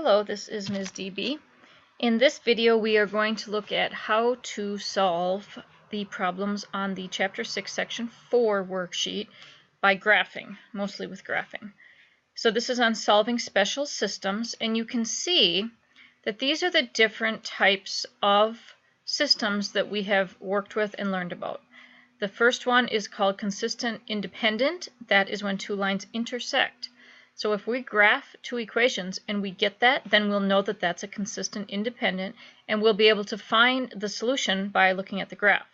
Hello, this is Ms. DB. In this video we are going to look at how to solve the problems on the Chapter 6 Section 4 worksheet by graphing, mostly with graphing. So this is on solving special systems, and you can see that these are the different types of systems that we have worked with and learned about. The first one is called consistent independent. That is when two lines intersect. So if we graph two equations and we get that, then we'll know that that's a consistent independent, and we'll be able to find the solution by looking at the graph.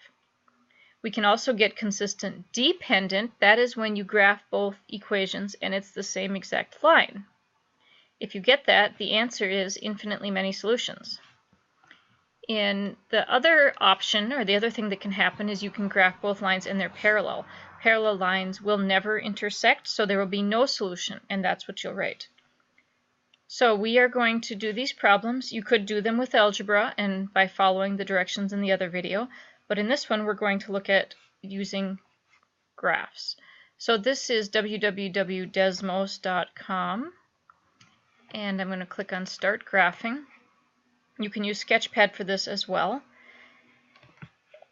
We can also get consistent dependent. That is when you graph both equations and it's the same exact line. If you get that, the answer is infinitely many solutions. In the other option, or the other thing that can happen, is you can graph both lines and they're parallel. Parallel lines will never intersect, so there will be no solution, and that's what you'll write. So we are going to do these problems. You could do them with algebra and by following the directions in the other video, but in this one we're going to look at using graphs. So this is www.desmos.com, and I'm going to click on Start Graphing. You can use Sketchpad for this as well.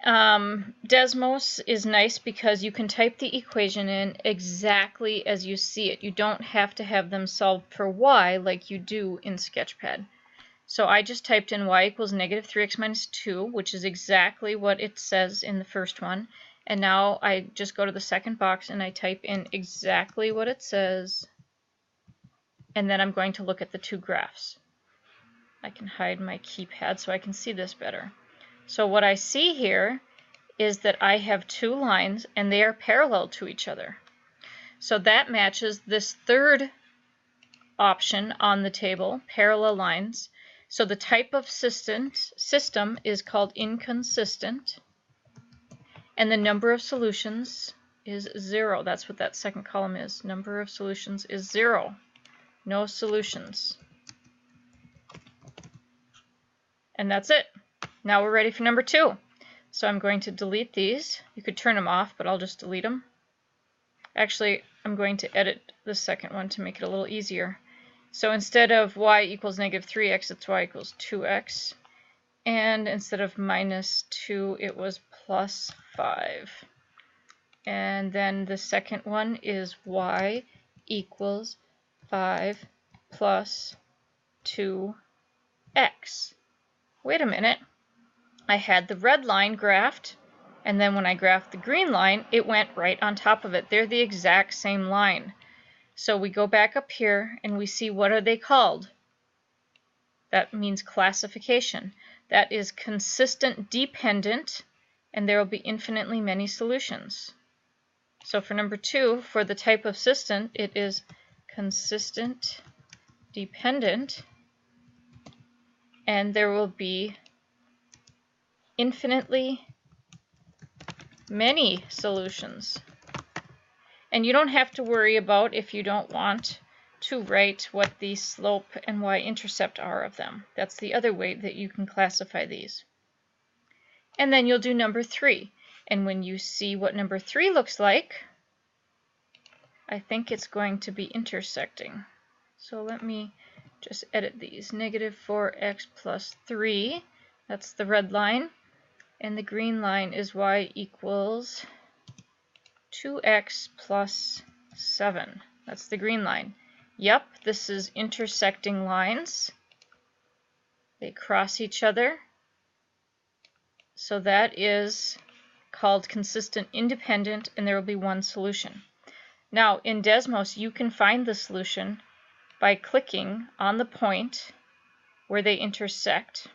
Desmos is nice because you can type the equation in exactly as you see it. You don't have to have them solved for y like you do in Sketchpad. So I just typed in y equals negative 3x minus 2, which is exactly what it says in the first one. And now I just go to the second box and I type in exactly what it says. And then I'm going to look at the two graphs. I can hide my keypad so I can see this better. So what I see here is that I have two lines and they are parallel to each other. So that matches this third option on the table, parallel lines. So the type of system is called inconsistent, and the number of solutions is 0. That's what that second column is. Number of solutions is 0. No solutions. And that's it. Now we're ready for number 2. So I'm going to delete these. You could turn them off, but I'll just delete them. Actually, I'm going to edit the second one to make it a little easier. So instead of y equals negative 3x, it's y equals 2x. And instead of minus 2, it was plus 5. And then the second one is y equals 5 plus 2x. Wait a minute, I had the red line graphed, and then when I graphed the green line, it went right on top of it. They're the exact same line. So we go back up here and we see, what are they called? That means classification. That is consistent dependent, and there will be infinitely many solutions. So for number 2, for the type of system, it is consistent dependent, and there will be infinitely many solutions. And you don't have to worry about, if you don't want to, write what the slope and y-intercept are of them. That's the other way that you can classify these. And then you'll do number 3. And when you see what number 3 looks like, I think it's going to be intersecting. So let me just edit these. Negative 4x plus 3, that's the red line, and the green line is y equals 2x plus 7. That's the green line. Yep, this is intersecting lines. They cross each other. So that is called consistent independent, and there will be one solution. Now in Desmos, you can find the solution by clicking on the point where they intersect,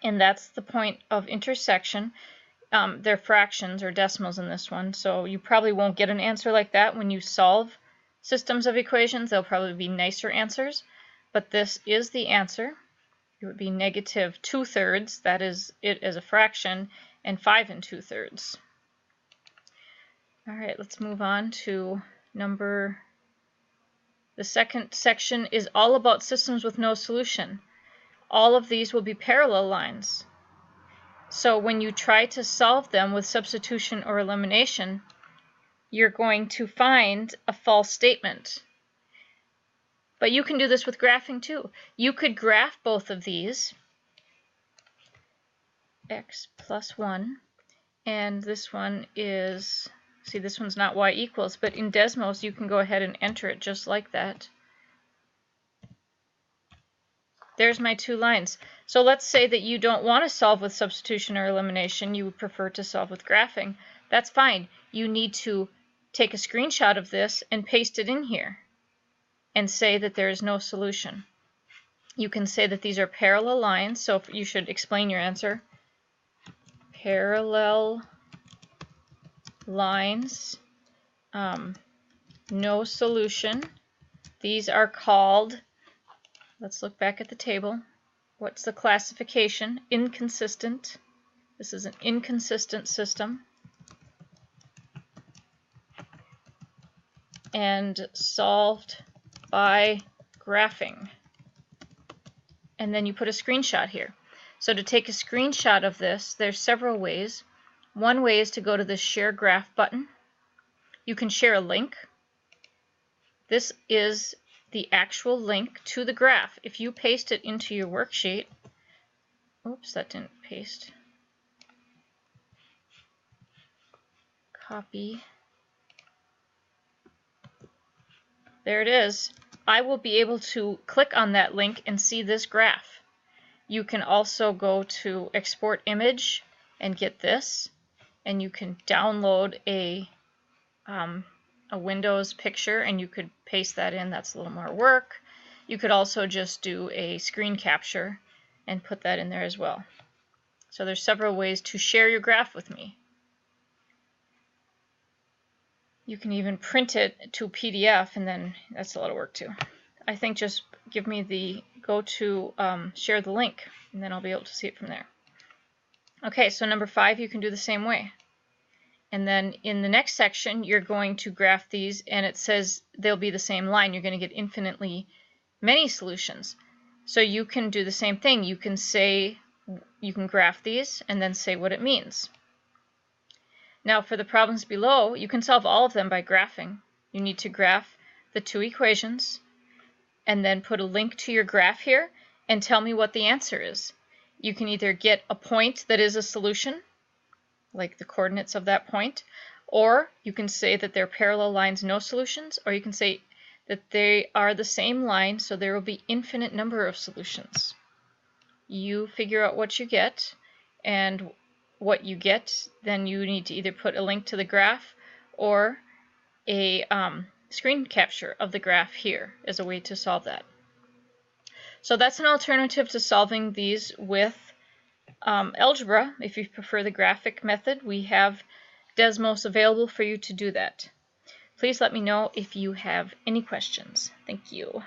and that's the point of intersection. They're fractions or decimals in this one, so you probably won't get an answer like that when you solve systems of equations. They'll probably be nicer answers, but this is the answer. It would be negative 2/3, that is it as a fraction, and 5 2/3. All right, let's move on to the second section is all about systems with no solution. All of these will be parallel lines. So when you try to solve them with substitution or elimination, you're going to find a false statement. But you can do this with graphing too. You could graph both of these, x plus 1, and this one is, see, this one's not y equals, but in Desmos you can go ahead and enter it just like that. There's my two lines. So let's say that you don't want to solve with substitution or elimination, you would prefer to solve with graphing. That's fine. You need to take a screenshot of this and paste it in here and say that there is no solution. You can say that these are parallel lines, so you should explain your answer. Parallel lines, no solution. These are called, let's look back at the table. What's the classification? Inconsistent. This is an inconsistent system. And solved by graphing. And then you put a screenshot here. So to take a screenshot of this, there's several ways. One way is to go to the Share Graph button. You can share a link. This is the actual link to the graph. If you paste it into your worksheet, oops, that didn't paste. Copy. There it is. I will be able to click on that link and see this graph. You can also go to Export Image and get this, and you can download a Windows picture and you could paste that in. That's a little more work. You could also just do a screen capture and put that in there as well. So there's several ways to share your graph with me. You can even print it to PDF, and then that's a lot of work too. I think just give me the go to share the link, and then I'll be able to see it from there. Okay, so number 5, you can do the same way. And then in the next section, you're going to graph these, and it says they'll be the same line. You're going to get infinitely many solutions. So you can do the same thing. You can say, you can graph these and then say what it means. Now for the problems below, you can solve all of them by graphing. You need to graph the two equations and then put a link to your graph here and tell me what the answer is. You can either get a point that is a solution, like the coordinates of that point, or you can say that they're parallel lines, no solutions, or you can say that they are the same line, so there will be infinite number of solutions. You figure out what you get, and what you get, then you need to either put a link to the graph or a screen capture of the graph here as a way to solve that. So that's an alternative to solving these with algebra. If you prefer the graphic method, we have Desmos available for you to do that. Please let me know if you have any questions. Thank you.